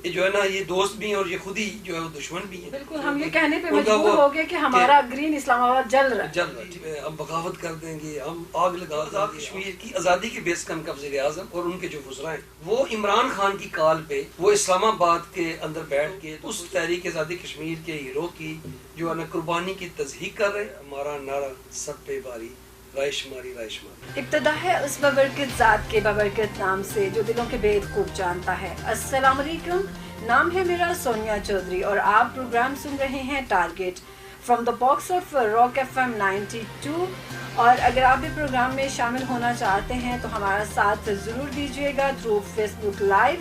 یہ جو ہے نا یہ دوست بھی ہیں اور یہ خود ہی جو ہے وہ دشمن بھی ہیں. بالکل ہم یہ کہنے پہ مجبور ہو گئے کہ ہمارا گرین اسلام آباد جل رہا ہے. ہم بغاوت کر دیں گے, ہم آگ لگا دیں. کشمیر کی آزادی کے بیس کا ان کا وزیر اعظم اور ان کے جو وزراء ہیں وہ عمران خان کی کال پہ وہ اسلام آباد کے اندر بیٹھ کے اس تحریک آزادی کشمیر کے ہیرو کی جو ہے نا قربانی کی تضحیق کر رہے. ہمارا نعرہ سب پہ باری رائے شماری رائے شماری. ابتدا ہے اس بابرکت ذات کے بابرکت نام سے جو دلوں کے بید خوب جانتا ہے. السلام علیکم, نام ہے میرا سونیا چودھری اور آپ پروگرام سن رہے ہیں target from the box of rock FM 92. اور اگر آپ بھی پروگرام میں شامل ہونا چاہتے ہیں تو ہمارا ساتھ ضرور دیجیے گا تھرو فیس بک لائیو.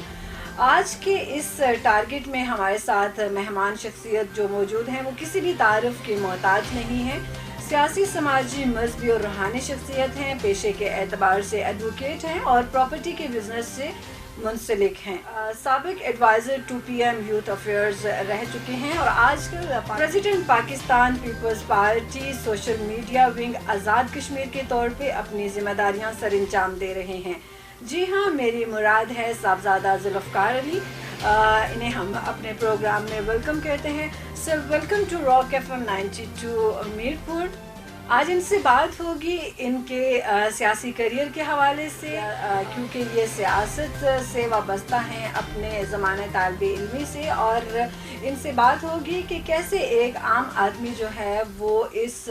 آج کے اس ٹارگٹ میں ہمارے ساتھ مہمان شخصیت جو موجود ہیں وہ کسی بھی تعارف کے محتاج نہیں ہیں. سیاسی, سماجی, مذہبی اور روحانی شخصیت ہیں. پیشے کے اعتبار سے ایڈوکیٹ ہیں اور پراپرٹی کے بزنس سے منسلک ہیں. سابق ایڈوائزر 2PM یوتھ افیئرز رہ چکے ہیں اور آج کل president Pakistan peoples party social media wing Azad Kashmir کے طور پہ اپنی ذمہ داریاں سر انجام دے رہے ہیں. جی ہاں, میری مراد ہے صاحبزادہ ذوالفقار علی. انہیں ہم اپنے پروگرام میں ویلکم کہتے ہیں. Sir welcome to rock FM 92 Mirpur. آج ان سے بات ہوگی ان کے سیاسی کریئر کے حوالے سے, کیونکہ یہ سیاست سے وابستہ ہیں اپنے زمانہ طالب علمی سے, اور ان سے بات ہوگی کہ کیسے ایک عام آدمی جو ہے وہ اس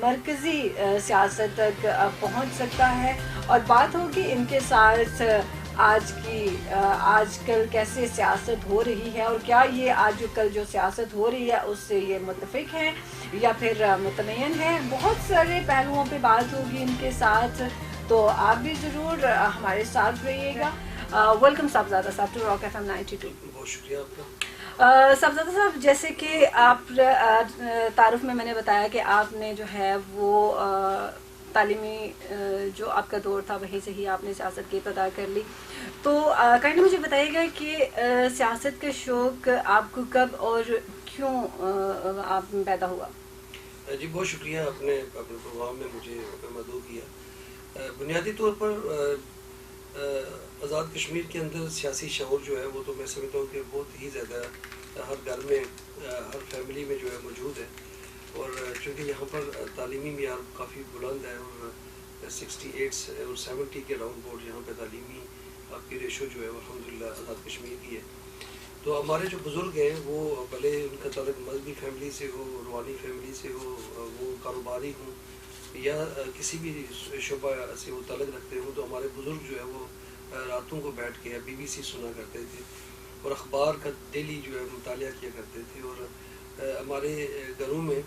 مرکزی سیاست تک پہنچ سکتا ہے. اور بات ہوگی ان کے ساتھ آج کل کیسے سیاست ہو رہی ہے اور کیا یہ آج کل جو سیاست ہو رہی ہے اس سے یہ متفق ہیں یا پھر متمین ہیں. بہت سارے پہلوؤں پہ بات ہوگی ان کے ساتھ, تو آپ بھی ضرور ہمارے ساتھ رہیے گا. ویلکم صاحبزادہ صاحب ٹو راک FM 92. بہت شکریہ آپ کا. صاحبزادہ صاحب, جیسے کہ آپ تعارف میں نے بتایا کہ آپ نے جو ہے وہ تعلیمی جو آپ کا دور تھا وہیں سے ہی آپ نے سیاست کی ابتدا کر لی. تو کائنڈلی مجھے بتائیے گا کہ سیاست کا شوق آپ کو کب اور کیوں آپ میں پیدا ہوا؟ جی بہت شکریہ, آپ نے اپنے پروگرام میں مجھے مدعو کیا. بنیادی طور پر آزاد کشمیر کے اندر سیاسی شعور جو ہے وہ تو میں سمجھتا ہوں کہ بہت ہی زیادہ ہر گھر میں ہر فیملی میں جو ہے موجود ہے. اور چونکہ یہاں پر تعلیمی معیار کافی بلند ہے اور 68 اور 70 کے راؤنڈ بورڈ یہاں پہ تعلیمی آپ کی ریشو جو ہے وہ الحمدللہ آزاد کشمیر کی ہے. تو ہمارے جو بزرگ ہیں وہ بھلے ان کا تعلق مذہبی فیملی سے ہو, روحانی فیملی سے ہو, وہ کاروباری ہوں یا کسی بھی شعبہ سے وہ تعلق رکھتے ہوں, تو ہمارے بزرگ جو ہے وہ راتوں کو بیٹھ کے BBC سنا کرتے تھے اور اخبار کا ڈیلی جو ہے مطالعہ کیا کرتے تھے. اور ہمارے گھروں میں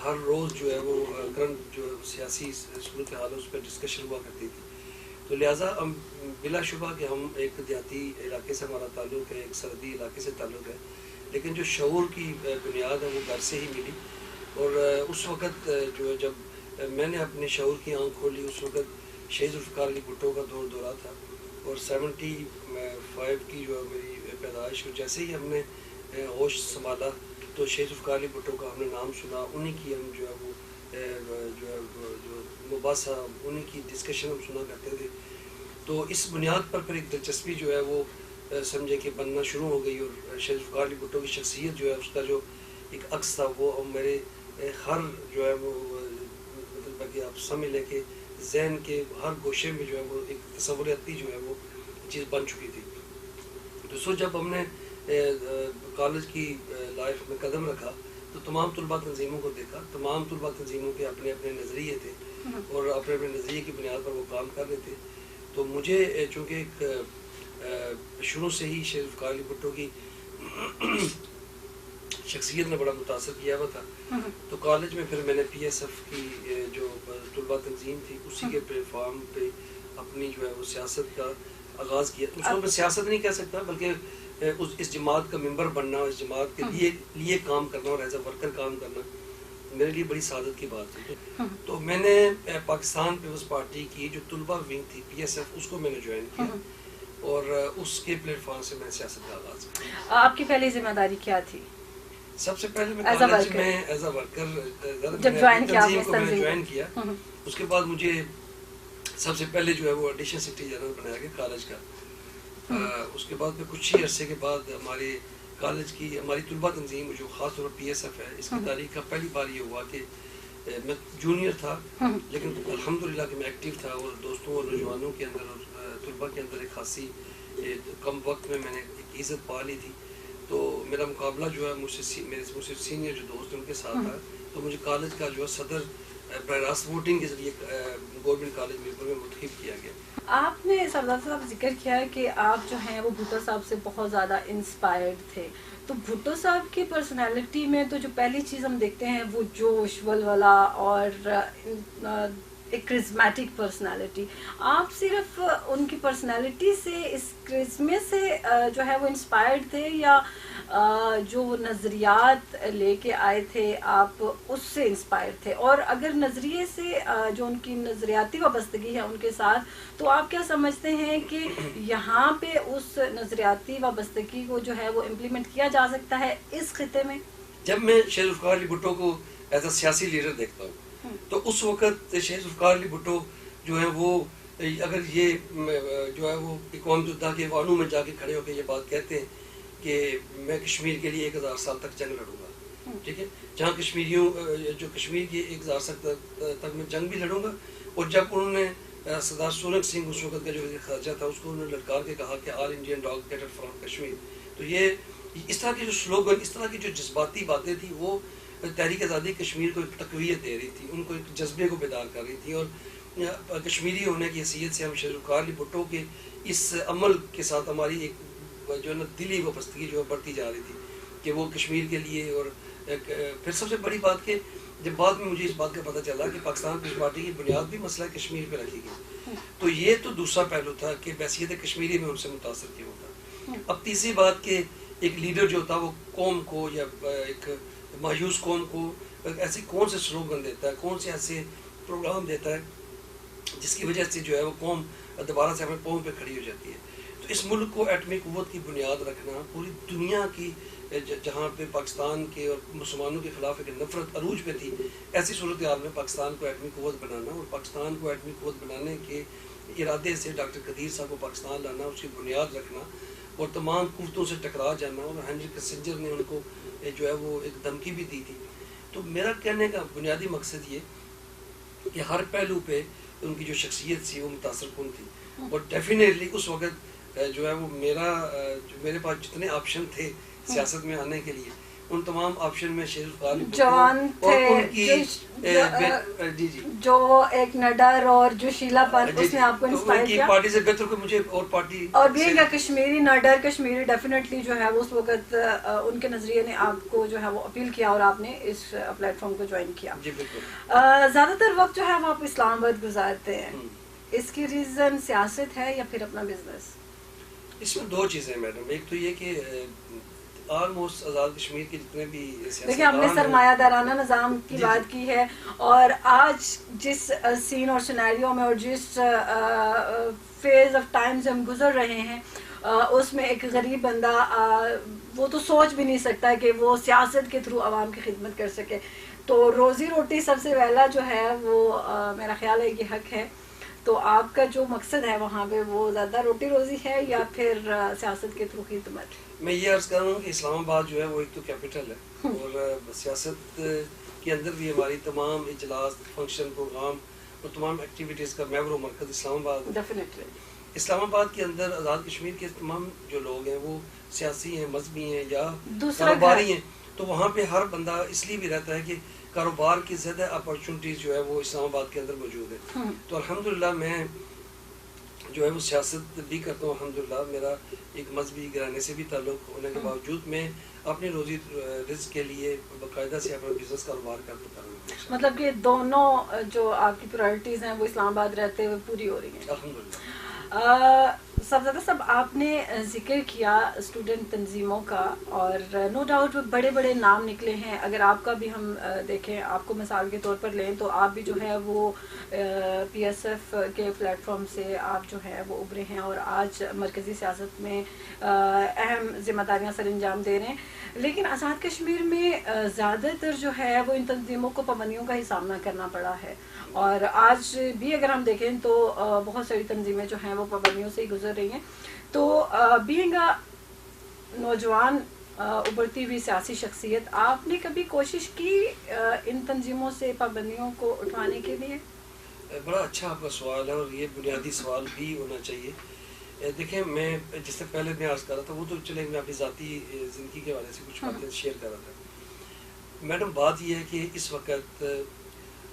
ہر روز جو ہے وہ کرنٹ جو سیاسی صورتحال اس پہ ڈسکشن ہوا کرتی تھی. تو لہٰذا ہم بلا شبہ کہ ہم ایک دیہاتی علاقے سے ہمارا تعلق ہے, ایک سرحدی علاقے سے تعلق ہے, لیکن جو شعور کی بنیاد ہے وہ گھر سے ہی ملی. اور اس وقت جو ہے جب میں نے اپنے شعور کی آنکھ کھولی اس وقت شہید ذوالفقار علی بھٹو کا دورہ تھا اور 75 کی جو ہے میری پیدائش, جیسے ہی ہم نے ہوش سنبھالا تو شہید ذوالفقار علی بھٹو کا ہم نے نام سنا, انہی کی ہم جو ہے وہ جو مباحثہ انہی کی ڈسکشن ہم سنا کرتے تھے. تو اس بنیاد پر پھر ایک دلچسپی جو ہے وہ سمجھے کہ بننا شروع ہو گئی. اور شہید ذوالفقار علی بھٹو کی شخصیت جو ہے اس کا جو ایک عکس تھا وہ میرے ہر جو ہے وہ مطلب کہ آپ سمجھ لیں کہ ذہن کے ہر گوشے میں جو ہے وہ ایک تصوراتی جو ہے وہ چیز بن چکی تھی. دوسروں جب ہم نے کالج کی لائف میں قدم رکھا تو تمام طلباء تنظیموں کو دیکھا. تمام طلباء تنظیموں کے اپنے اپنے نظریے تھے اور اپنے اپنے نظریے کی بنیاد پر وہ کام کر رہے تھے. تو مجھے چونکہ ایک شروع سے ہی شہید ذوالفقار علی بھٹو کی شخصیت نے بڑا متاثر کیا ہوا تھا, تو کالج میں پھر میں نے PSF کی جو طلباء تنظیم تھی اسی کے پلیٹ فارم پہ اپنی جو ہے وہ سیاست کا آغاز کیا. اس کو میں سیاست نہیں کہہ سکتا بلکہ اس جماعت کا ممبر بننا, اس جماعت کے لیے کام کرنا اور ایز اے ورکر کام کرنا میرے لیے بڑی سعادت کی بات تھی. تو میں نے پاکستان پیپلز پارٹی کی جو طلباء ونگ تھی PSF اس کو میں نے جوائن کیا اور اس کے پلیٹ فارم سے میں نے سیاست کا آغاز کیا. آپ کی پہلی ذمہ داری کیا تھی؟ سب سے پہلے میں کالج میں ایز اے ورکر جب جوائن کیا, اس کے بعد مجھے سب سے پہلے جو ہے وہ ایڈیشنل سیکرٹری جنرل بنایا گیا کالج کا. اس کے بعد پھر کچھ ہی عرصے کے بعد ہمارے کالج کی ہماری طلبہ تنظیم جو خاص طور پر PSF ہے، اس کی تاریخ کا پہلی بار یہ ہوا کہ میں جونیئر تھا لیکن الحمدللہ کہ میں ایکٹیو تھا، اور دوستوں اور نوجوانوں کے اندر اور طلبہ کے اندر ایک خاصی کم وقت میں نے ایک عزت پا لی تھی. تو میرا مقابلہ جو ہے مجھ سے سینئر جو دوست ہیں ان کے ساتھ تھا. تو مجھے کالج کا جو ہے صدر براہ راست ووٹنگ کے ذریعے گورنمنٹ کالج میرپور میں منتخب کیا گیا. آپ نے سردار صاحب ذکر کیا ہے کہ آپ جو ہیں وہ بھٹو صاحب سے بہت زیادہ انسپائرڈ تھے. تو بھٹو صاحب کی پرسنالٹی میں تو جو پہلی چیز ہم دیکھتے ہیں وہ جوش ولولہ اور ایک کرزمیٹک پرسنالٹی. آپ صرف ان کی پرسنالٹی سے، اس کرزمے سے جو ہے وہ انسپائرڈ تھے، یا جو وہ نظریات لے کے آئے تھے آپ اس سے انسپائر تھے؟ اور اگر نظریے سے جو ان کی نظریاتی وابستگی ہے ان کے ساتھ، تو آپ کیا سمجھتے ہیں کہ یہاں پہ اس نظریاتی وابستگی کو جو ہے وہ امپلیمنٹ کیا جا سکتا ہے اس خطے میں؟ جب میں شیخ ذوالفقار علی بھٹو کو ایز اے سیاسی لیڈر دیکھتا ہوں تو اس وقت شیخ ذوالفقار علی بھٹو جو ہے وہ اگر یہ جو ہے وہ اقوام متحدہ کے ایوانوں میں جا کے کھڑے ہو کے یہ بات کہتے ہیں کہ میں کشمیر کے لیے 1000 سال تک جنگ لڑوں گا، ٹھیک ہے، جہاں کشمیریوں جو کشمیر کی 1000 سال تک میں جنگ بھی لڑوں گا. اور جب انہوں نے سردار سورن سنگھ اس وقت کا جو وزیر خارجہ تھا اس کو انہوں نے للکار کے کہا کہ آل Indian dog gated from Kashmir. تو یہ اس طرح کے جو سلوگن، اس طرح کی جو جذباتی باتیں تھیں وہ تحریک آزادی کشمیر کو ایک تقویت دے رہی تھی، ان کو ایک جذبے کو بیدار کر رہی تھی. اور کشمیری ہونے کی حیثیت سے ہم شیخ ذوالفقار علی بھٹو کے اس عمل کے ساتھ ہماری ایک جو ہے نا دلی وابستگی جو ہے بڑھتی جا رہی تھی کہ وہ کشمیر کے لیے. اور پھر سب سے بڑی بات کہ جب بعد میں مجھے اس بات کا پتہ چلا کہ پاکستان پیپلز پارٹی کی بنیاد بھی مسئلہ کشمیر پہ رکھی گئی، تو یہ تو دوسرا پہلو تھا کہ بحیثیت کشمیری میں ان سے متاثر کیا ہوتا. اب تیسری بات کہ ایک لیڈر جو ہوتا ہے وہ قوم کو یا ایک مایوس قوم کو ایسے کون سے سلوگن دیتا ہے، کون سے ایسے پروگرام دیتا ہے جس کی وجہ سے جو ہے وہ قوم دوبارہ سے اپنے پاؤں پہ کھڑی ہو جاتی ہے. تو اس ملک کو ایٹمی قوت کی بنیاد رکھنا، پوری دنیا کی جہاں پہ پاکستان کے اور مسلمانوں کے خلاف ایک نفرت عروج پہ تھی، ایسی صورتحال میں پاکستان کو ایٹمی قوت بنانا اور پاکستان کو ایٹمی قوت بنانے کے ارادے سے ڈاکٹر قدیر صاحب کو پاکستان لانا، اس کی بنیاد رکھنا اور تمام قوتوں سے ٹکرا جانا. اور ہینری کسنجر نے ان کو جو ہے وہ ایک دھمکی بھی دی تھی. تو میرا کہنے کا بنیادی مقصد یہ کہ ہر پہلو پہ ان کی جو شخصیت تھی وہ متاثر کن تھی. اور ڈیفینیٹلی اس وقت جو ہے وہ میرے پاس جتنے آپشن تھے سیاست میں آنے کے لیے، ان تمام آپشن میں شیخ ذوالفقار علی جوان تھے جو ایک نڈر اور جو شیلا پن، اس نے آپ کو انسپائر کیا. پارٹی سے بہتر کہ مجھے اور پارٹی اور بھی کا کشمیری نڈر کشمیری ڈیفینیٹلی جو ہے اس وقت ان کے نظریے نے آپ کو جو ہے وہ اپیل کیا اور آپ نے اس پلیٹ فارم کو جوائن کیا. جی بالکل. زیادہ تر وقت جو ہے وہ آپ اسلام آباد گزارتے ہیں، اس کی ریزن سیاست ہے یا پھر اپنا بزنس؟ اس میں دو چیزیں میڈم. ایک تو یہ کہ آلموسٹ آزاد کشمیر کے جتنے بھی دیکھیں ہم نے سرمایہ دارانہ نظام کی بات کی ہے، اور آج جس سین اور سینیریو میں اور جس فیز آف ٹائم سے ہم گزر رہے ہیں اس میں ایک غریب بندہ وہ تو سوچ بھی نہیں سکتا کہ وہ سیاست کے تھرو عوام کی خدمت کر سکے. تو روزی روٹی سب سے پہلا جو ہے وہ میرا خیال ہے کہ حق ہے. تو آپ کا جو مقصد ہے وہاں پہ وہ زیادہ روٹی روزی ہے یا پھر سیاست کے تھرو خدمت؟ میں یہ عرض کر رہا ہوں کہ اسلام آباد جو ہے وہ ایک تو کیپٹل ہے، اور سیاست کے اندر بھی ہماری تمام اجلاس، فنکشن، پروگرام اور تمام ایکٹیویٹیز کا محور و مرکز اسلام آباد ہے. ڈیفینیٹلی اسلام آباد کے اندر آزاد کشمیر کے تمام جو لوگ ہیں وہ سیاسی ہیں، مذہبی ہیں یا کاروباری ہیں. تو وہاں پہ ہر بندہ اس لیے بھی رہتا ہے کہ کاروبار کی زیادہ اپرچونٹیز جو ہے وہ اسلام آباد کے اندر موجود ہے. تو الحمدللہ میں جو ہے وہ سیاست بھی کرتا ہوں. الحمدللہ میرا ایک مذہبی گھرانے سے بھی تعلق ہونے کے باوجود میں اپنی روزی رزق کے لیے باقاعدہ سے اپنا بزنس کاروبار کرتا ہوں. مطلب کہ دونوں جو آپ کی پرائرٹیز ہیں وہ اسلام آباد رہتے ہوئے پوری ہو رہی ہیں الحمدللہ. سبزادہ صاحب آپ نے ذکر کیا اسٹوڈنٹ تنظیموں کا، اور نو ڈاؤٹ بڑے بڑے نام نکلے ہیں. اگر آپ کا بھی ہم دیکھیں، آپ کو مثال کے طور پر لیں تو آپ بھی جو ہے وہ PSF کے پلیٹ فارم سے آپ جو ہے وہ ابھرے ہیں اور آج مرکزی سیاست میں اہم ذمہ داریاں سر انجام دے رہے ہیں. لیکن آزاد کشمیر میں زیادہ تر جو ہے وہ ان تنظیموں کو پابندیوں کا ہی سامنا کرنا پڑا ہے، اور آج بھی اگر ہم دیکھیں تو بہت ساری تنظیمیں جو ہیں وہ پابندیوں سے ہی گزر رہی ہیں. تو بینگ نوجوان ابھرتی ہوئی سیاسی شخصیت، آپ نے کبھی کوشش کی ان تنظیموں سے پابندیوں کو اٹھانے کے لیے؟ بڑا اچھا آپ کا سوال ہے، اور یہ بنیادی سوال بھی ہونا چاہیے۔ دیکھیں، میں جس سے پہلے میں عرض کر رہا تھا وہ تو چلے میں اپنی ذاتی زندگی کے حوالے سے کچھ باتیں شیئر کر رہا تھا۔ میڈم بات یہ ہے کہ اس وقت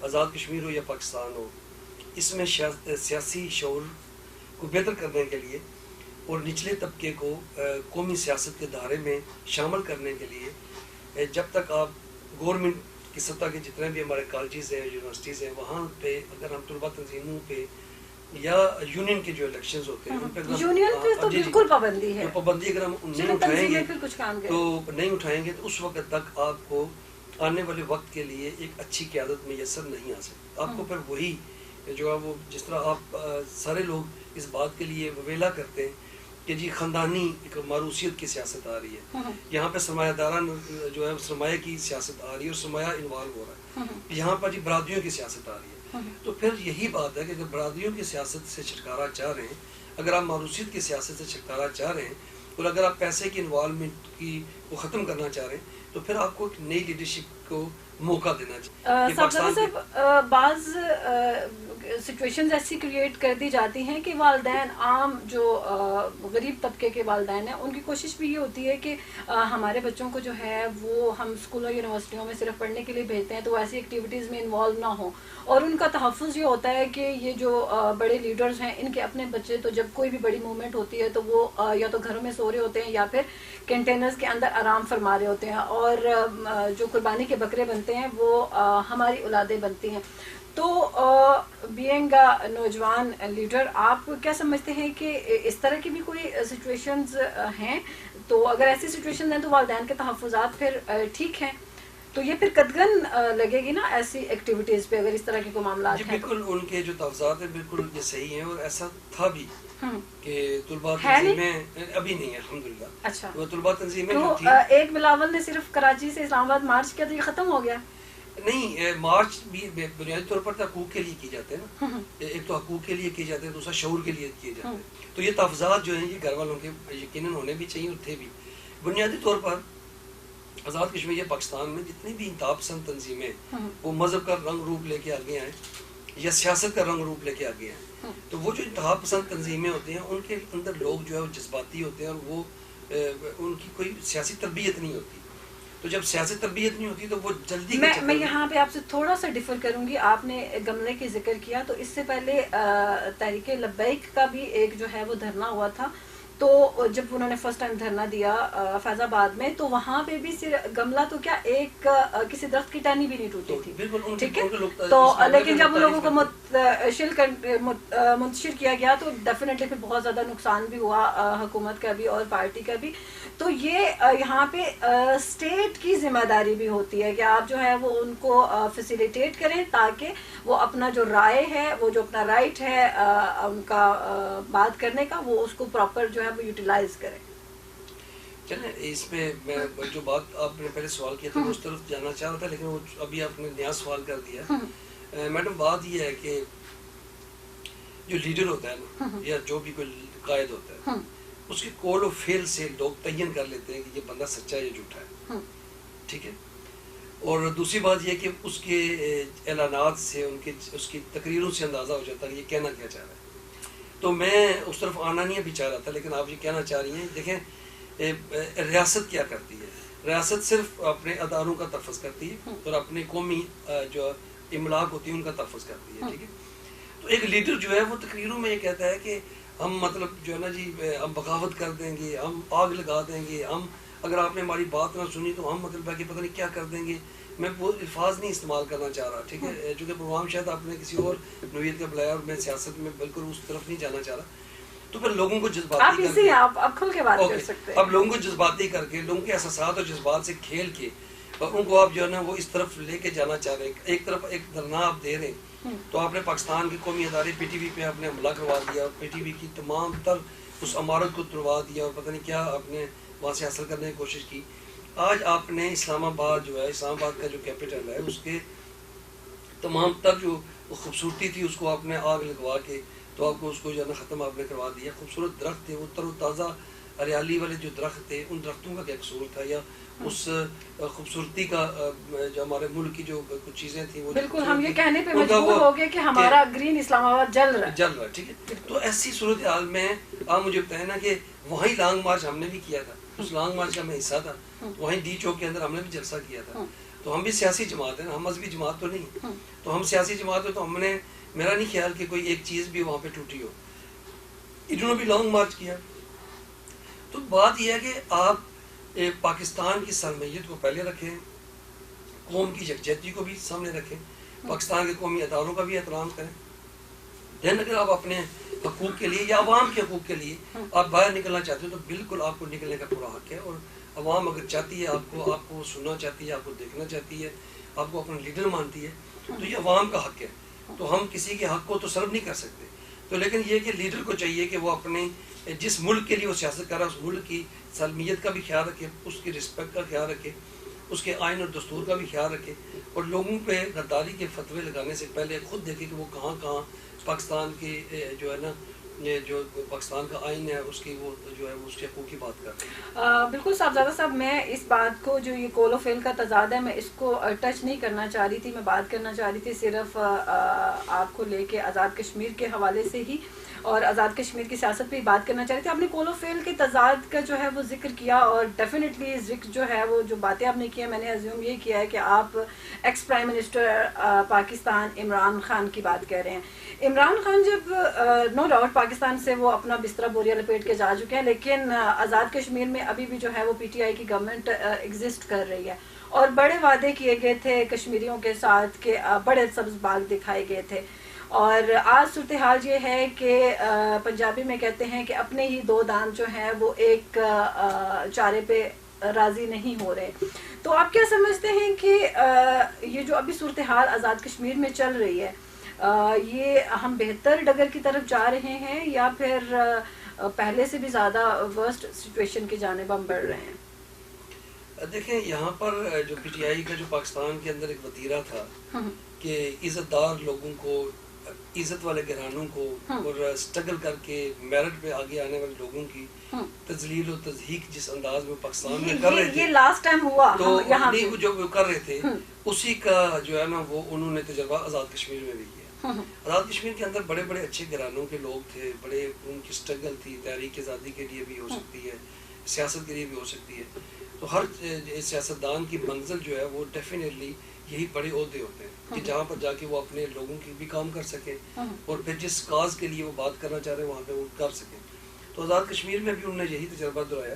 آزاد کشمیر ہو یا پاکستان ہو، اس میں سیاسی شعور کو بہتر کرنے کے لیے اور نچلے طبقے کو قومی سیاست کے دائرے میں شامل کرنے کے لیے، جب تک آپ گورنمنٹ کی سطح کے جتنے بھی ہمارے کالجز ہیں، یونیورسٹیز ہیں، وہاں پہ اگر ہم طلباء تنظیموں پہ یا یونین کے جو الیکشنز ہوتے ہیں ان پہ یونین پہ تو بالکل پابندی ہے، پابندی اگر ہم نہیں اٹھائیں گے تو اس وقت تک آپ کو آنے والے وقت کے لیے ایک اچھی قیادت میسر نہیں آ سکتی۔ آپ کو پھر وہی جو ہے وہ جس طرح آپ سارے لوگ اس بات کے لیے وویلا کرتے ہیں کہ جی خاندانی ایک معروثیت کی سیاست آ رہی ہے، یہاں پہ سرمایہ داران جو ہے سرمایہ کی سیاست آ رہی ہے اور سرمایہ انوالو ہو رہا ہے، یہاں پر جی برادریوں کی سیاست آ رہی ہے۔ تو پھر یہی بات ہے کہ اگر برادریوں کی سیاست سے چھٹکارا چاہ رہے ہیں، اگر آپ معروثیت کی سیاست سے چھٹکارا چاہ رہے ہیں، اور اگر آپ پیسے کی انوالومنٹ کی کو ختم کرنا چاہ رہے ہیں، تو پھر آپ کو ایک نئی لیڈرشپ کو موقع دینا چاہیے۔ صاحب بعض سچویشنز ایسی کریٹ کر دی جاتی ہیں کہ والدین عام جو غریب طبقے کے والدین ہیں ان کی کوشش بھی یہ ہوتی ہے کہ ہمارے بچوں کو جو ہے وہ ہم اسکولوں یونیورسٹیوں میں صرف پڑھنے کے لیے بھیجتے ہیں تو ایسی ایکٹیویٹیز میں انوالو نہ ہوں، اور ان کا تحفظ یہ ہوتا ہے کہ یہ جو بڑے لیڈرز ہیں ان کے اپنے بچے تو جب کوئی بھی بڑی موومنٹ ہوتی ہے تو وہ یا تو گھروں میں سو رہے ہوتے ہیں یا پھر کنٹینرز کے اندر آرام فرما رہے ہوتے ہیں، اور جو قربانی کے بکرے بنتے ہیں وہ ہماری اولادیں بنتی ہیں۔ تو بینگ نوجوان لیڈر، آپ کیا سمجھتے ہیں کہ اس طرح کی بھی کوئی سچویشنز ہیں؟ تو اگر ایسی سچویشن ہیں تو والدین کے تحفظات پھر ٹھیک ہیں، تو یہ پھر قدغن لگے گی نا ایسی ایکٹیویٹیز پہ اگر اس طرح کے کوئی معاملات ہیں؟ بالکل، ان کے جو تحفظات ہیں بالکل یہ صحیح ہیں، اور ایسا تھا بھی کہ طلباء تنظیمیں ابھی نہیں ہے الحمدللہ۔ اچھا، وہ طلباء تنظیمیں تو ایک بلاول نے صرف کراچی سے اسلام آباد مارچ کیا تو یہ ختم ہو گیا؟ نہیں، مارچ بھی بنیادی طور پر حقوق کے لیے کی جاتے ہیں نا، ایک تو حقوق کے لیے کیے جاتے ہیں، دوسرا شعور کے لیے کیے جاتے ہیں۔ تو یہ تحفظات جو ہیں یہ گھر والوں کے یقیناً ہونے بھی چاہیے، اور تھے بھی۔ بنیادی طور پر آزاد کشمیر پاکستان میں جتنی بھی انتہا پسند تنظیمیں وہ مذہب کا رنگ روپ لے کے آگے آئیں یا سیاست کا رنگ روپ لے کے آگے آئیں، تو وہ جو انتہا پسند تنظیمیں ہوتی ہیں ان کے اندر لوگ جو ہے وہ جذباتی ہوتے ہیں، اور وہ ان کی کوئی سیاسی تربیت نہیں ہوتی۔ تو جب سیاسی تربیت نہیں ہوتی تو وہ جلدی میں یہاں پہ آپ سے تھوڑا سا ڈیفر کروں گی۔ آپ نے گملے کی ذکر کیا، تو اس سے پہلے تحریک لبیک کا بھی ایک جو ہے وہ دھرنا ہوا تھا، تو جب انہوں نے فرسٹ ٹائم دھرنا دیا فیض آباد میں، تو وہاں پہ بھی صرف گملہ تو کیا ایک کسی درخت کی ٹہنی بھی نہیں ٹوٹی تھی، ٹھیک ہے؟ تو لیکن جب ان لوگوں کو منتشر کیا گیا تو ڈیفینیٹلی پھر بہت زیادہ نقصان بھی ہوا حکومت کا بھی اور پارٹی کا بھی۔ تو یہ یہاں پہ اسٹیٹ کی ذمہ داری بھی ہوتی ہے کہ آپ جو ہے وہ ان کو فیسیلیٹیٹ کریں تاکہ وہ اپنا جو رائے ہے، وہ جو اپنا رائٹ ہے ان کا بات کرنے کا، وہ اس کو پراپر جو ہے وہ یوٹیلائز کریں۔ چلیں، اس میں میں جو بات آپ نے پہلے سوال کیا تھا اس طرف جانا چاہ رہا تھا، لیکن وہ ابھی آپ نے نیا سوال کر دیا۔ میڈم بات یہ ہے کہ جو لیڈر ہوتا ہے نا یا جو بھی کوئی قائد ہوتا ہے، اس کے قول و فعل سے لوگ تعین کر لیتے ہیں کہ یہ بندہ سچا ہے یا جھوٹا ہے، ٹھیک ہے؟ اور دوسری بات یہ کہ اس کے اعلانات سے اس کی تقریروں سے اندازہ ہو جاتا ہے یہ کہنا کیا چاہ رہا ہے۔ تو میں اس طرف آنا نہیں ابھی چاہ رہا تھا، لیکن آپ یہ کہنا چاہ رہی ہیں۔ دیکھیں ریاست کیا کرتی ہے، ریاست صرف اپنے اداروں کا تحفظ کرتی ہے اور اپنے قومی جو املاک ہوتی ہے ان کا تحفظ کرتی ہے، ٹھیک ہے؟ تو ایک لیڈر جو ہے وہ تقریروں میں یہ کہتا ہے کہ ہم مطلب جو ہے نا جی ہم بغاوت کر دیں گے، ہم آگ لگا دیں گے، ہم اگر آپ نے ہماری بات نہ سنی تو ہم مطلب ہے کہ پتہ نہیں کیا کر دیں گے۔ میں وہ الفاظ نہیں استعمال کرنا چاہ رہا، ٹھیک ہے؟ چونکہ پروگرام شاید آپ نے کسی اور نوعیت کا بلایا اور میں سیاست میں بالکل اس طرف نہیں جانا چاہ رہا۔ تو پھر لوگوں کو جذباتی کر کے آپ کھل کے بات کر سکتے ہیں، اب لوگوں کو جذباتی کر کے لوگوں کے احساسات اور جذبات سے کھیل کے اور ان کو آپ جو ہے نا وہ اس طرف لے کے جانا چاہ رہے ہیں۔ ایک طرف ایک دھرنا آپ دے رہے ہیں تو آپ نے پاکستان کے قومی ادارے پی ٹی وی پہ آپ نے حملہ کروا دیا، پی ٹی وی کی تمام تر اس عمارت کو تروا دیا اور پتہ نہیں کیا آپ نے وہاں سے حاصل کرنے کی کوشش کی۔ آج آپ نے اسلام آباد جو ہے، اسلام آباد کا جو کیپٹل ہے، اس کے تمام تر جو خوبصورتی تھی اس کو آپ نے آگ لگوا کے تو آپ کو اس کو جو ہے نا ختم آپ نے کروا دیا. خوبصورت درخت تھے وہ، تر و تازہ ہریالی والے جو درخت تھے، ان درختوں کا کیا قصور تھا، یا اس خوبصورتی کا جو ہمارے ملک کی جو کچھ چیزیں تھیں وہ بالکل ہم یہ کہنے پہ مجبور ہو گئے کہ ہمارا گرین اسلام آباد جل رہا ہے. ٹھیک ہے. تو ایسی صورتحال میں آپ مجھے بتائیں نا کہ وہیں لانگ مارچ ہم نے بھی کیا تھا، اس لانگ مارچ کا میں حصہ تھا، وہیں ڈی چوک کے اندر ہم نے بھی جلسہ کیا تھا. تو ہم بھی سیاسی جماعت ہیں، ہم مذہبی جماعت تو نہیں. تو ہم سیاسی جماعت ہیں، تو ہم نے، میرا نہیں خیال کہ کوئی ایک چیز بھی وہاں پہ ٹوٹی ہو. انہوں نے بھی لانگ مارچ کیا. تو بات یہ ہے کہ آپ پاکستان کی سرمیت کو پہلے رکھیں، قوم کی یکجہتی کو بھی سامنے رکھیں، پاکستان کے قومی اداروں کا بھی احترام کریں. دین اگر آپ اپنے حقوق کے لیے یا عوام کے حقوق کے لیے آپ باہر نکلنا چاہتے ہیں تو بالکل آپ کو نکلنے کا پورا حق ہے. اور عوام اگر چاہتی ہے آپ کو سننا چاہتی ہے، آپ کو دیکھنا چاہتی ہے، آپ کو اپنا لیڈر مانتی ہے، تو یہ عوام کا حق ہے. تو ہم کسی کے حق کو تو سلب نہیں کر سکتے. تو لیکن یہ کہ لیڈر کو چاہیے کہ وہ اپنے جس ملک کے لیے وہ سیاست کر رہا ہے اس ملک کی سالمیت کا بھی خیال رکھے، اس کی رسپیکٹ کا خیال رکھے، اس کے آئین اور دستور کا بھی خیال رکھے، اور لوگوں پہ غداری کے فتوے لگانے سے پہلے خود دیکھے کہ وہ کہاں کہاں پاکستان کی جو ہے نا جو پاکستان کا آئین ہے اس کی وہ جو ہے اس کے حقوق کی بات کر رہے ہیں. بالکل صاحبزادہ صاحب، میں اس بات کو جو یہ کول و فیل کا تضاد ہے میں اس کو ٹچ نہیں کرنا چاہ رہی تھی. میں بات کرنا چاہ رہی تھی صرف آپ کو لے کے آزاد کشمیر کے حوالے سے ہی، اور آزاد کشمیر کی سیاست پہ بات کرنا چاہ رہی تھی. آپ نے کول و فیل کے تضاد کا جو ہے وہ ذکر کیا، اور ڈیفینیٹلی ذکر جو ہے وہ جو باتیں آپ نے کی ہیں، میں نے ازیوم یہ کیا ہے کہ آپ ex prime minister Pakistan Imran Khan کی بات کر رہے ہیں. عمران خان جب نو ڈاؤٹ پاکستان سے وہ اپنا بستر بوریا لپیٹ کے جا چکے ہیں، لیکن آزاد کشمیر میں ابھی بھی جو ہے وہ پی ٹی آئی کی گورنمنٹ ایگزسٹ کر رہی ہے، اور بڑے وعدے کیے گئے تھے کشمیریوں کے ساتھ کہ بڑے سبز باغ دکھائے گئے تھے. اور آج صورتحال یہ ہے کہ پنجابی میں کہتے ہیں کہ اپنے ہی دو دان جو ہیں وہ ایک چارے پہ راضی نہیں ہو رہے. تو آپ کیا سمجھتے ہیں کہ یہ جو ابھی صورتحال آزاد کشمیر میں چل رہی ہے، یہ ہم بہتر ڈگر کی طرف جا رہے ہیں یا پھر پہلے سے بھی زیادہ ورسٹ سچویشن کی جانب ہم بڑھ رہے ہیں؟ دیکھیں یہاں پر جو پی ٹی آئی کا جو پاکستان کے اندر ایک وتیرہ تھا کہ عزت دار لوگوں کو، عزت والے گھرانوں کو، اور سٹرگل کر کے میرٹ پہ آگے آنے والے لوگوں کی تذلیل و تضحیک جس انداز میں پاکستان میں کر رہے تھے، یہ لاسٹ ٹائم ہوا تو نہیں جو کر رہے تھے اسی کا جو ہے نا وہ انہوں نے تجربہ آزاد کشمیر میں بھی کیا. آزاد کشمیر کے اندر بڑے بڑے اچھے گھرانوں کے لوگ تھے، بڑے ان کی سٹرگل تھی، تحریک آزادی کے لیے بھی ہو سکتی ہے، سیاست کے لیے بھی ہو سکتی ہے. تو ہر سیاستدان کی منزل جو ہے وہ ڈیفینیٹلی یہی بڑے عہدے ہوتے ہیں کہ جہاں پر جا کے وہ اپنے لوگوں کی بھی کام کر سکیں، اور پھر جس کاز کے لیے وہ بات کرنا چاہ رہے ہیں وہاں پہ وہ کر سکیں. تو آزاد کشمیر میں بھی انہوں نے یہی تجربہ دہرایا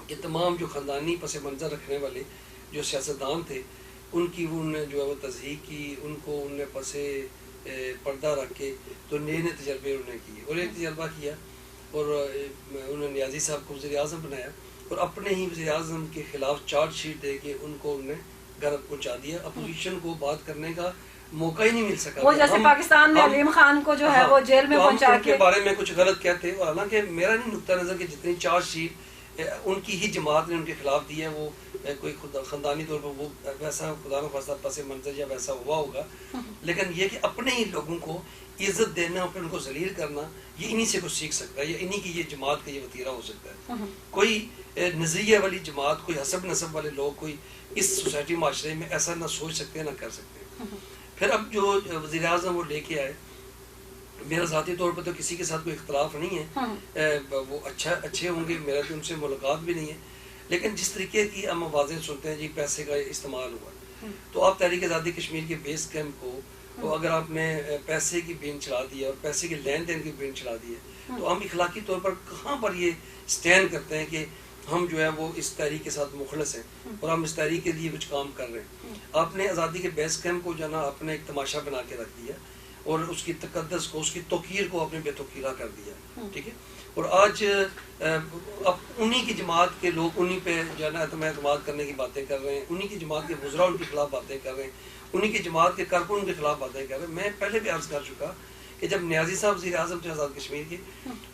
کہ تمام جو خاندانی پس منظر رکھنے والے جو سیاستدان تھے ان کی وہ انہوں نے جو ہے وہ تضحیک کی، ان کو انہوں نے پسے پردہ رکھ کے تو نئے نئے تجربے انہوں نے کیے. اور ایک تجربہ کیا اور انہوں نے نیازی صاحب کو وزیر اعظم بنایا، اور اپنے ہی وزیر اعظم کے خلاف چارج شیٹ دے کے ان کو انہوں نے گھر پہنچا دیا. اپوزیشن کو بات کرنے کا موقع ہی نہیں مل سکا. وہ جیسے پاکستان میں علیم خان کو جو ہے وہ جیل میں پہنچا کے بارے میں کچھ غلط کہتے ہیں. حالانکہ میرا نہیں نقطہ نظر کہ جتنی چارج شیٹ ان کی ہی جماعت نے ان کے خلاف دی ہے وہ کوئی خاندانی طور پر وہ ویسا خدا نخواستہ پس منظر یا ویسا ہوا ہوگا، لیکن یہ کہ اپنے ہی لوگوں کو عزت دینا، پھر ان کو ذلیل کرنا، یہ انہی سے کچھ سیکھ سکتا ہے، یا انہی کی یہ جماعت کا یہ وتیرہ ہو سکتا ہے. کوئی نظریہ والی جماعت، کوئی حسب نسب والے لوگ کوئی اس سوسائٹی معاشرے میں ایسا نہ سوچ سکتے ہیں نہ کر سکتے. پھر اب جو وزیر اعظم وہ لے کے آئے، میرا ذاتی طور پر تو کسی کے ساتھ کوئی اختلاف نہیں ہے، وہ اچھے ہوں گے، میرا تو ان سے ملاقات بھی نہیں ہے، لیکن جس طریقے کی ہم آوازیں سنتے ہیں جی پیسے کا استعمال ہوا، تو آپ تحریک آزادی کشمیر کے بیس کیمپ کو تو اگر آپ نے پیسے کی بین چلا دی ہے اور پیسے کے لین دین کی بین چلا دی ہے، تو ہم اخلاقی طور پر کہاں پر یہ سٹینڈ کرتے ہیں کہ ہم جو ہے وہ اس تحریک کے ساتھ مخلص ہیں اور ہم اس تحریک کے لیے کچھ کام کر رہے ہیں. آپ نے آزادی کے بیس کیمپ کو جو ہے نا آپ نے ایک تماشا بنا کے رکھ دیا اور اس کی تقدس کو، اس کی توقیر کو آپ نے بے توقیرہ کر دیا. ٹھیک ہے. اور آج اب انہی کی جماعت کے لوگ انہی پہ جو ہے نا اعتماد کرنے کی باتیں کر رہے ہیں، انہی کی جماعت کے وزراء ان کے خلاف باتیں کر رہے ہیں، انہی کی جماعت کے کارکن ان کے خلاف باتیں کر رہے ہیں. میں پہلے بھی عرض کر چکا کہ جب نیازی صاحب وزیر اعظم تھے آزاد کشمیر کے،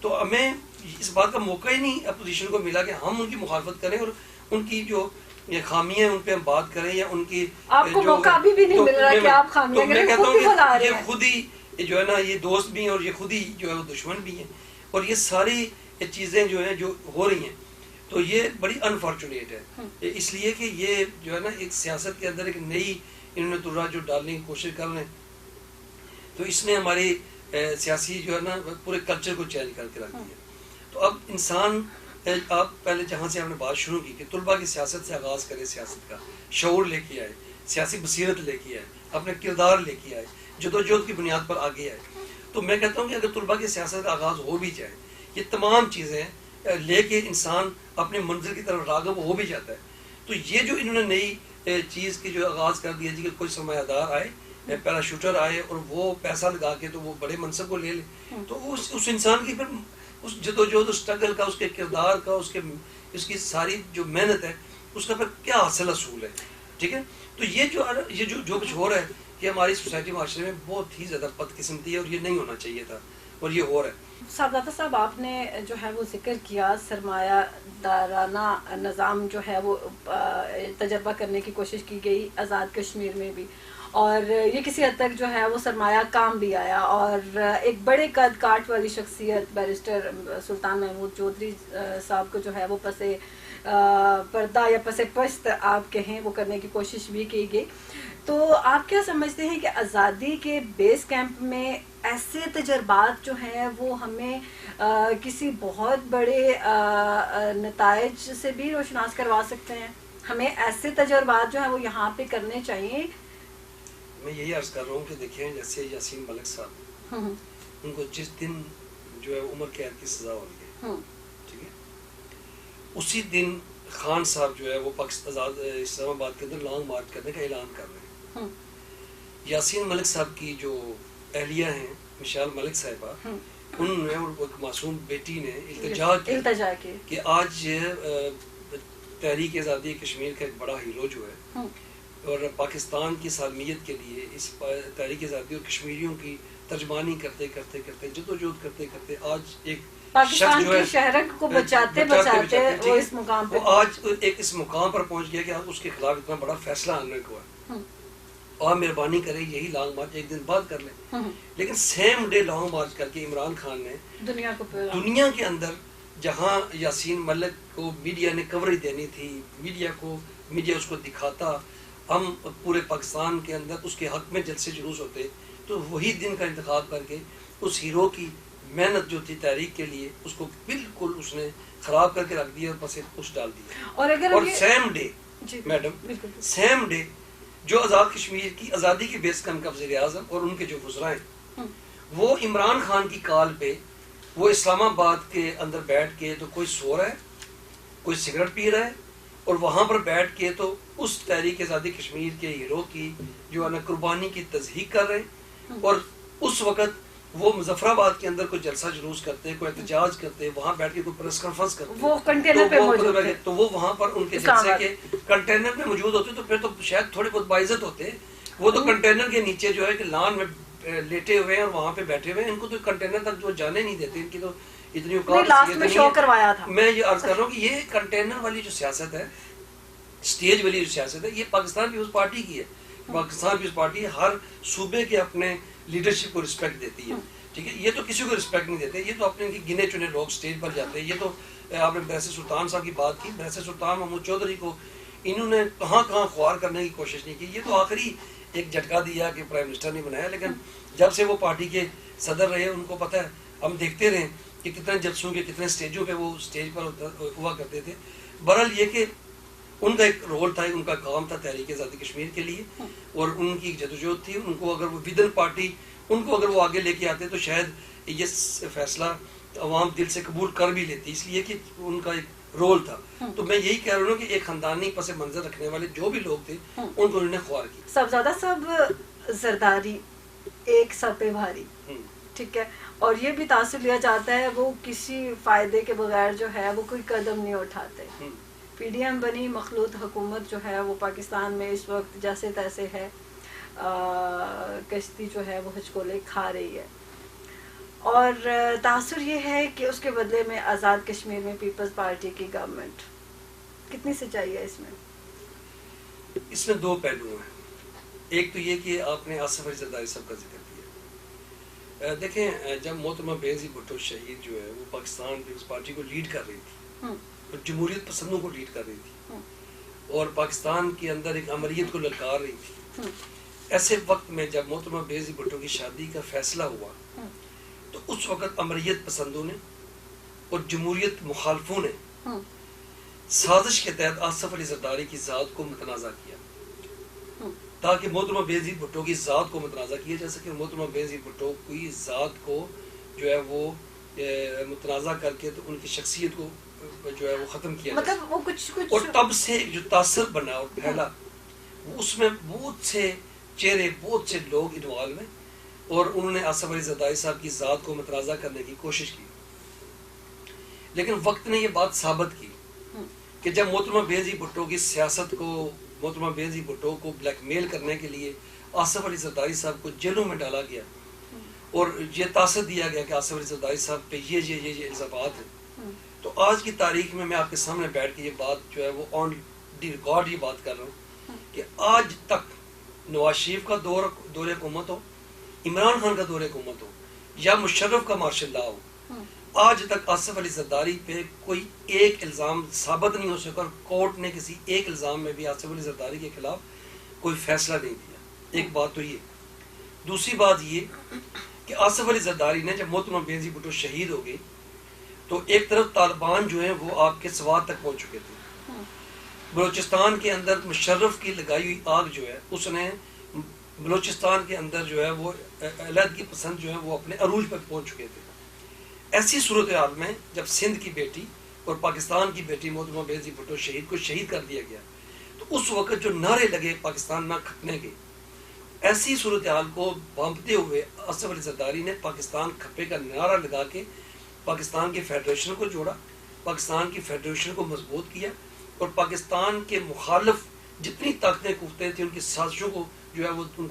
تو ہمیں اس بات کا موقع ہی نہیں اپوزیشن کو ملا کہ ہم ان کی مخالفت کریں اور ان کی جو یہ خامیاں ہیں ان پہ ہم بات کریں، یا ان کی آپ کو موقع ابھی بھی نہیں مل رہا کہ آپ خامیاں کریں، خود ہی بلا رہے ہیں. خود ہی یہ جو ہے نا یہ دوست بھی ہیں اور یہ خود ہی جو ہے وہ دشمن بھی ہیں، اور یہ ساری چیزیں جو ہیں جو ہو رہی ہیں تو یہ بڑی انفارچونیٹ ہے، اس لیے کہ یہ جو ہے نا ایک سیاست کے اندر ایک نئی انہوں نے ترا جو ڈالنے کی کوشش کر رہے ہیں، تو اس نے ہماری سیاسی جو ہے نا پورے کلچر کو چینج کر کے رکھ دیا۔ تو اب انسان، آپ پہلے جہاں سے آپ نے بات شروع کی کہ طلباء کی سیاست سے آغاز کرے، سیاست کا شعور لے کے آئے، سیاسی بصیرت لے کے آئے، اپنے کردار لے کے آئے، جدوجہد کی بنیاد پر آگے آئے، تو میں کہتا ہوں کہ اگر طلباء کی سیاست کا آغاز ہو بھی جائے، یہ تمام چیزیں لے کے انسان اپنے منزل کی طرف راغب ہو بھی جاتا ہے، تو یہ جو انہوں نے نئی چیز کی جو آغاز کر دیا جی کہ کوئی سرمایہ دار آئے، پیراشوٹر آئے اور وہ پیسہ لگا کے تو وہ بڑے منصب کو لے لے، تو اس انسان کی پھر اس جدوجہد، اس اسٹرگل کا، اس کے کردار کا، اس کی ساری جو محنت ہے، اس کا پھر کیا حاصل حصول ہے، ٹھیک ہے؟ تو یہ جو کچھ ہو رہا ہے کہ ہماری سوسائٹی معاشرے میں بہت ہی زیادہ بدقسمتی ہے اور یہ نہیں ہونا چاہیے تھا اور یہ ہو رہا ہے۔ صاحبزادہ صاحب، آپ نے جو ہے وہ ذکر کیا سرمایہ دارانہ نظام جو ہے وہ تجربہ کرنے کی کوشش کی گئی آزاد کشمیر میں بھی، اور یہ کسی حد تک جو ہے وہ سرمایہ کام بھی آیا، اور ایک بڑے قد کاٹ والی شخصیت بیرسٹر سلطان محمود چودھری صاحب کو جو ہے وہ پسے پردہ یا پسے پشت آپ کہیں وہ کرنے کی کوشش بھی کی گئی۔ تو آپ کیا سمجھتے ہیں کہ آزادی کے بیس کیمپ میں ایسے تجربات جو ہیں وہ ہمیں کسی بہت بڑے نتائج سے بھی روشناس کروا سکتے ہیں؟ ہمیں ایسے تجربات جو ہیں وہ یہاں پہ کرنے چاہیے؟ میں یہی عرض کر رہا ہوں کہ دیکھیں جیسے یاسین ملک صاحب، ان کو جس دن جو ہے عمر قید کی سزا ہو رہی ہے، ٹھیک ہے، اسی دن خان صاحب جو ہے وہ اسلام آباد کے اندر لانگ مارچ کرنے کا اعلان کر رہے ہیں۔ یاسین ملک صاحب کی جو اہلیہ ہیں مشال ملک صاحبہ، انہوں نے ایک معصوم بیٹی نے التجا کی کہ آج تحریک آزادی کشمیر کا ایک بڑا ہیرو جو ہے اور پاکستان کی سالمیت کے لیے اس تحریک آزادی اور کشمیریوں کی ترجمانی کرتے کرتے کرتے جدوجہد کرتے کرتے آج ایک پاکستان کی شہرت کو بچاتے بچاتے وہ اس مقام پہ، وہ آج ایک اس مقام پر پہنچ گیا کہ آپ اس کے خلاف اتنا بڑا فیصلہ آنے کو ہے، آپ مہربانی کریں یہی لانگ مارچ ایک دن بعد کر لیں۔ لیکن سیم ڈے لانگ مارچ کر کے عمران خان نے دنیا کے اندر جہاں یاسین ملک کو میڈیا نے کوریج دینی تھی، میڈیا اس کو دکھاتا، ہم پورے پاکستان کے اندر اس کے حق میں جلسے جلوس ہوتے، تو وہی دن کا انتخاب کر کے اس ہیرو کی محنت جو تھی تحریک کے لیے اس کو بالکل اس نے خراب کر کے رکھ دیا اور پسے پوچھ ڈال دیا۔ اور same day madam, same day جو آزاد کشمیر کی آزادی کے بیس کیمپ کا وزیر اعظم اور ان کے جو وزراء ہیں وہ عمران خان کی کال پہ وہ اسلام آباد کے اندر بیٹھ کے تو کوئی سو رہا ہے، کوئی سگریٹ پی رہا ہے، اور وہاں پر بیٹھ کے تو اس تحریک آزادی کشمیر کے ہیرو کی جو ہے نا قربانی کی تضحیق کر رہے ہیں، اور اس وقت وہ مظفر آباد کے اندر کوئی جلسہ جلوس کرتے، کوئی احتجاج کرتے، وہاں بیٹھ کے کوئی پریس کانفرنس کرتے، وہ کنٹینر پہ موجود تھے، تو وہ وہاں پر ان کے جلسے کے کنٹینر میں موجود ہوتے، تو پھر تو شاید تھوڑے بہت باعزت ہوتے، وہ تو کنٹینر کے نیچے جو ہے کہ لان میں لیٹے ہوئے ہیں اور وہاں پہ بیٹھے ہوئے ہیں، ان کو تو کنٹینر تک جو جانے نہیں دیتے، ان کی تو اتنی اوقات میں یہ عرض کر رہا ہوں کہ یہ کنٹینر والی جو سیاست ہے، اسٹیج والی جو سیاست ہے، یہ پاکستان پیپلز پارٹی کی ہے۔ پاکستان پیپلز پارٹی ہر صوبے کے اپنے لیڈرشپ کو رسپیکٹ دیتی ہے، ٹھیک ہے، یہ تو کسی کو رسپیکٹ نہیں دیتے، یہ تو اپنے گنے چنے لوگ اسٹیج پر جاتے ہیں۔ یہ تو آپ نے بیرسٹر سلطان صاحب کی بات کی، بیرسٹر سلطان محمود چودھری کو انہوں نے کہاں خوار کرنے کی کوشش نہیں کی، یہ تو آخری ایک جھٹکا دیا کہ پرائم منسٹر نہیں بنایا، لیکن جب سے وہ پارٹی کے صدر رہے ان کو پتہ ہے، ہم دیکھتے رہے کہ کتنے جلسوں کے کتنے اسٹیجوں پہ وہ اسٹیج پر ہوا کرتے تھے۔ بہرحال یہ کہ ان کا ایک رول تھا، ان کا کام تھا تحریک آزادی کشمیر کے لیے، اور ان کی جدوجہد تھی، ان کو اگر وہ ودن پارٹی ان کو اگر وہ آگے لے کے آتے تو شاید یہ فیصلہ عوام دل سے قبول کر بھی لیتی، اس لیے کہ ان کا ایک رول تھا۔ تو میں یہی کہہ رہا ہوں کہ ایک خاندانی پس منظر رکھنے والے جو بھی لوگ تھے ان کو انہوں نے خوار کی۔ صاحبزادہ صاحب، زرداری ایک سر پہ بھاری، ٹھیک ہے، اور یہ بھی تاثر لیا جاتا ہے وہ کسی فائدے کے بغیر جو ہے وہ کوئی قدم نہیں اٹھاتے۔ پی ڈی ایم بنی مخلوط حکومت جو ہے وہ پاکستان میں اس وقت جیسے تیسے ہے، کشتی جو ہے وہ ہچکولے کھا رہی ہے، اور تاثر یہ ہے کہ اس کے بدلے میں آزاد کشمیر میں پیپلز پارٹی کی گورنمنٹ، کتنی سچائی ہے اس میں؟ اس میں دو پہلو ہیں، ایک تو یہ کہ آپ نے آصف علی زرداری صاحب کا ذکر کیا، دیکھیں جب محترمہ بینظیر بھٹو شہید جو ہے وہ پاکستان پیپلز پارٹی کو لیڈ کر رہی تھی اور جمہوریت پسندوں کو لیڈ کر رہی تھی اور پاکستان کے اندر ایک امریت کو للکار رہی تھی، ایسے وقت میں جب محترمہ بینظیر بھٹو کی شادی کا فیصلہ ہوا تو اس وقت امریت پسندوں نے اور جمہوریت مخالفوں نے سازش کے تحت آصف علی زرداری کی ذات کو متنازع کیا تاکہ محترمہ بینظیر بھٹو کی ذات کو متنازع کیا جا سکے. محترمہ بینظیر بھٹو کی ذات کو جو ہے وہ متنازع کر کے تو ان کی شخصیت کو جو ہے وہ ختم کیا مطلب وہ کچھ اور تب سے جو تاثر بنا اور پھیلا اس میں بہت سے چہرے بہت سے لوگ انوالو ہیں اور انہوں نے آصف علی زرداری صاحب کی ذات کو متنازع کرنے کی کوشش کی. لیکن وقت نے یہ بات ثابت کی کہ جب محترمہ بینظیر بھٹو کی سیاست کو محترمہ بینظیر بھٹو کو بلیک میل کرنے کے لیے آصف علی زرداری صاحب کو جیلوں میں ڈالا گیا اور یہ تاثر دیا گیا کہ آصف علی زرداری صاحب پہ یہ الزامات ہیں، تو آج کی تاریخ میں آپ کے سامنے بیٹھ کے یہ بات جو ہے وہ آن دی ریکارڈ یہ بات کر رہا ہوں کہ آج تک نواز شریف کا دور حکومت ہو، عمران خان کا دور حکومت ہو یا مشرف کا مارشل لا ہو، آج تک آصف علی زرداری پہ کوئی ایک الزام ثابت نہیں ہو سکا اور کورٹ نے کسی ایک الزام میں بھی آصف علی زرداری کے خلاف کوئی فیصلہ نہیں دیا. ایک بات تو یہ. دوسری بات یہ کہ آصف علی زرداری نے جب محترمہ بینظیر بھٹو شہید ہو گئی تو ایک طرف طالبان جو ہیں وہ آپ کے سوات تک پہنچ چکے تھے، بلوچستان کے اندر مشرف کی لگائی ہوئی آگ جو ہے اس نے بلوچستان کے اندر جو ہے وہ علیحدگی پسند جو ہے وہ اپنے عروج پر پہنچ چکے تھے. ایسی صورتحال میں جب سندھ کی بیٹی اور پاکستان کی بیٹی محترمہ بینظیر بھٹو شہید کو شہید کر دیا گیا تو اس وقت جو نعرے لگے پاکستان نہ کھپنے کے، ایسی صورتحال کو بھانپتے ہوئے آصف علی زرداری نے پاکستان کھپے کا نعرہ لگا کے پاکستان کی فیڈریشن کو جوڑا، پاکستان کی فیڈریشن کو مضبوط کیا اور پاکستان کے مخالف جتنی طاقتیں قوتیں تھیں ان کی سازشوں کو جو ہے وہ ان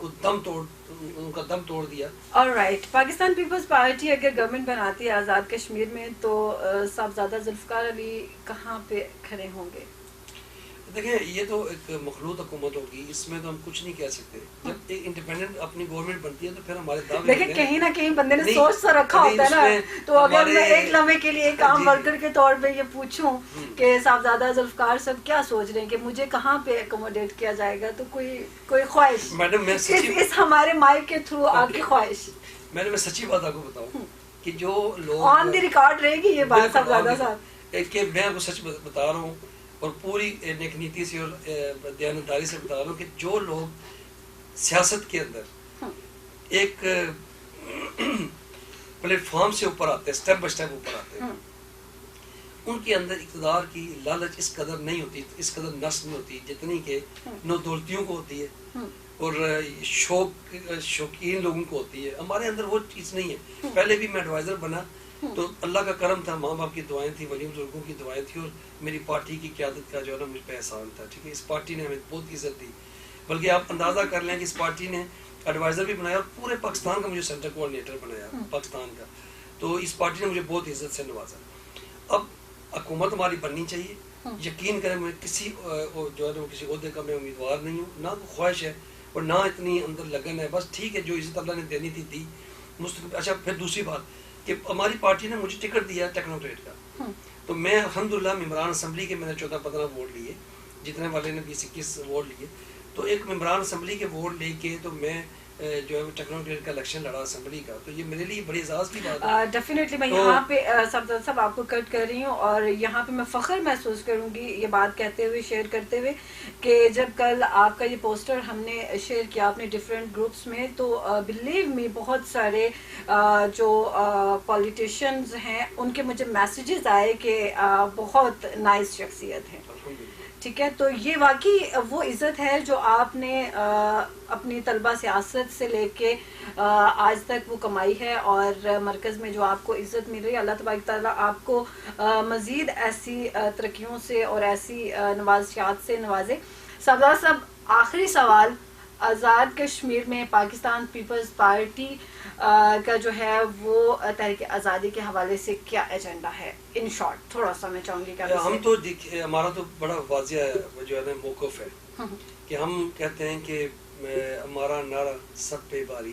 کا دم توڑ دیا. آلرائٹ، پاکستان پیپلز پارٹی اگر گورنمنٹ بناتی ہے آزاد کشمیر میں تو صاحبزادہ ذوالفقار علی کہاں پہ کھڑے ہوں گے؟ دیکھیں یہ تو ایک مخلوط حکومت ہوگی، اس میں تو ہم کچھ نہیں کہہ سکتے. جب ایک انڈیپینڈنٹ اپنی گورنمنٹ بنتی ہے تو پھر ہمارے دعوے دیکھیں کہیں نہ کہیں بندے نے سوچ سا رکھا ہوتا ہے نا. تو اگر میں ایک لمحے کے لیے ایک عام ورکر کے طور پہ یہ پوچھوں کہ صاحبزادہ ذوالفقار صاحب کیا سوچ رہے ہیں کہ مجھے کہاں پہ اکوموڈیٹ کیا جائے گا، تو کوئی خواہش میڈم میں اس ہمارے مائک کے تھرو آپ کی خواہش. میں سچی بات آپ کو بتاؤں کہ جو لوگ آن دی ریکارڈ رہے گی یہ بات صاحبزادہ صاحب کہ میں آپ کو سچ بتا رہا ہوں اور پوری نیک نیتی سے اور دیانتداری سے بتا رہا ہوں کہ جو لوگ سیاست کے اندر ایک پلیٹ فارم سے اوپر آتے ہیں، اسٹیپ بائی اسٹیپ اوپر آتے ہیں، ان کے اندر اقتدار کی لالچ اس قدر نہیں ہوتی، اس قدر نس نہیں ہوتی جتنی کہ نو دولتیوں کو ہوتی ہے اور شوقین لوگوں کو ہوتی ہے. ہمارے اندر وہ چیز نہیں ہے. پہلے بھی میں ایڈوائزر بنا تو اللہ کا کرم تھا، ماں باپ کی دعائیں تھیں، ولی بزرگوں کی دعائیں تھیں اور میری پارٹی کی قیادت کا جو ہے نا مجھ پہ احسان تھا. ٹھیک ہے، اس پارٹی نے ہمیں بہت عزت دی، بلکہ آپ اندازہ کر لیں کہ اس پارٹی نے ایڈوائزر بھی بنایا اور پورے پاکستان کا مجھے سینٹر کوآرڈینیٹر بنایا پاکستان کا. تو اس پارٹی نے مجھے بہت عزت سے نوازا. اب حکومت ہماری بننی چاہیے. یقین کریں میں کسی جو ہے کسی عہدے کا میں امیدوار نہیں ہوں، نہ خواہش ہے اور نہ اتنی اندر لگن ہے. بس ٹھیک ہے، جو عزت اللہ نے دینی تھی دی مستقبل. اچھا پھر دوسری بات کہ ہماری پارٹی نے مجھے ٹکٹ دیا ٹیکنوکریٹ کا، تو میں الحمدللہ ممبران اسمبلی کے میں نے 14-15 ووٹ لیے، جتنے والے نے 20-21 ووٹ لیے. تو ایک ممبران اسمبلی کے ووٹ لے کے تو میں جو ہے ٹیکنوکریٹ کا الیکشن لڑا اسمبلی کا. تو یہ میرے لیے بڑی اعزاز کی بات ہے. ڈیفینیٹلی میں یہاں پہ صاحب آپ کو کٹ کر رہی ہوں اور یہاں پہ میں فخر محسوس کروں گی یہ بات کہتے ہوئے، شیئر کرتے ہوئے کہ جب کل آپ کا یہ پوسٹر ہم نے شیئر کیا اپنے ڈفرینٹ گروپس میں تو بلیو می بہت سارے جو پولیٹیشینز ہیں ان کے مجھے میسیجز آئے کہ بہت نائس شخصیت ہے. ٹھیک ہے، تو یہ واقعی وہ عزت ہے جو آپ نے اپنی طلبہ سیاست سے لے کے آج تک وہ کمائی ہے اور مرکز میں جو آپ کو عزت مل رہی ہے. اللہ تبارک تعالیٰ آپ کو مزید ایسی ترقیوں سے اور ایسی نوازشات سے نوازے. صاحبزادہ صاحب، آخری سوال، آزاد کشمیر میں پاکستان پیپلز پارٹی کا جو ہے وہ تحریک آزادی کے حوالے سے کیا ایجنڈا ہے؟ ان شارٹ تھوڑا سا میں چاہوں گی کہ ہم تو دیکھیں ہمارا تو بڑا واضح جو ہے نا موقف ہے کہ ہم کہتے ہیں کہ ہمارا نعرہ سب پہ باری،